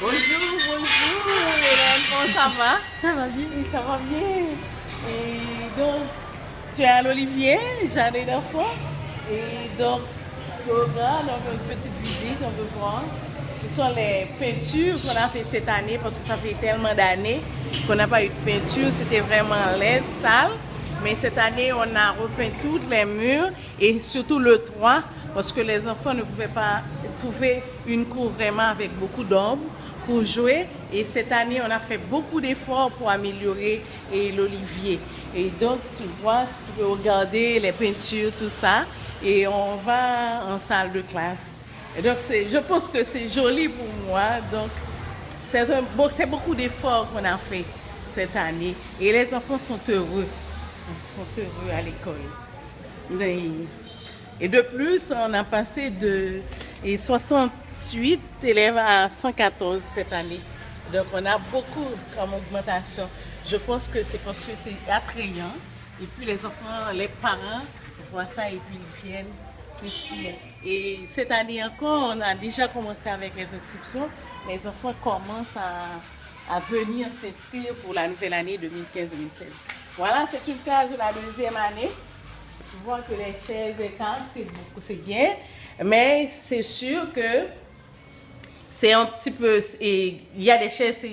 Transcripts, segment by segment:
Bonjour, bonjour, Hélène, comment ça va? Ça va bien. Oui, ça va bien. Et donc, tu es à l'Olivier, jardin d'enfants. Et donc, tu regardes, on fait une petite visite, on peut voir. Ce sont les peintures qu'on a fait cette année parce que ça fait tellement d'années qu'on n'a pas eu de peinture. C'était vraiment laid, sale. Mais cette année, on a repeint tous les murs et surtout le toit parce que les enfants ne pouvaient pas trouver une cour vraiment avec beaucoup d'ombre pour jouer. Et cette année, on a fait beaucoup d'efforts pour améliorer l'olivier. Et donc, tu vois, tu peux regarder les peintures, tout ça. Et on va en salle de classe. Et donc, je pense que c'est joli pour moi. Donc, c'est beaucoup d'efforts qu'on a fait cette année. Et les enfants sont heureux. Ils sont heureux à l'école. Et de plus, on a passé de 68 élèves à 114 cette année. Donc, on a beaucoup comme augmentation. Je pense que c'est parce que c'est attrayant. Et puis, les enfants, les parents voient ça et puis ils viennent. Et cette année encore, on a déjà commencé avec les inscriptions. Les enfants commencent à venir s'inscrire pour la nouvelle année 2015-2016. Voilà, c'est une classe de la deuxième année. Tu vois que les chaises et tables, c'est bien. Mais c'est sûr que c'est un petit peu. Il y a des chaises,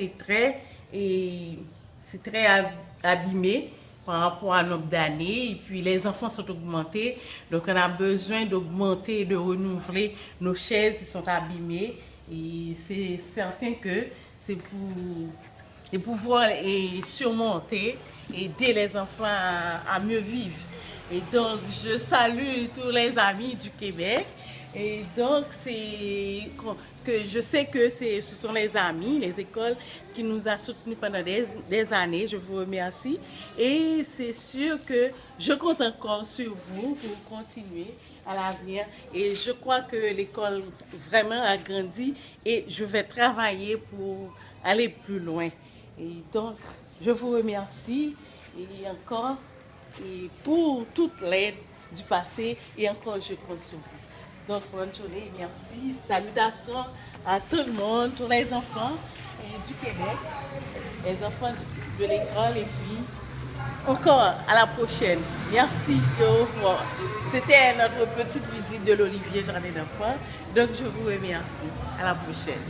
c'est très abîmé par rapport à nombre d'années. Et puis les enfants sont augmentés. Donc on a besoin d'augmenter, de renouveler. Nos chaises sont abîmées. Et c'est certain que c'est pour pouvoir surmonter, aider les enfants à mieux vivre. Et donc, je salue tous les amis du Québec. Et donc, que je sais que ce sont les amis, les écoles qui nous ont soutenus pendant des années. Je vous remercie. Et c'est sûr que je compte encore sur vous pour continuer à l'avenir. Et je crois que l'école vraiment a grandi et je vais travailler pour aller plus loin. Et donc, je vous remercie et encore et pour toute l'aide du passé et encore je compte sur vous. Donc, bonne journée, merci. Salutations à tout le monde, tous les enfants du Québec, les enfants de l'école et puis encore à la prochaine. Merci, au revoir. C'était notre petite visite de l'Olivier Jardin d'enfants. Donc, je vous remercie. À la prochaine.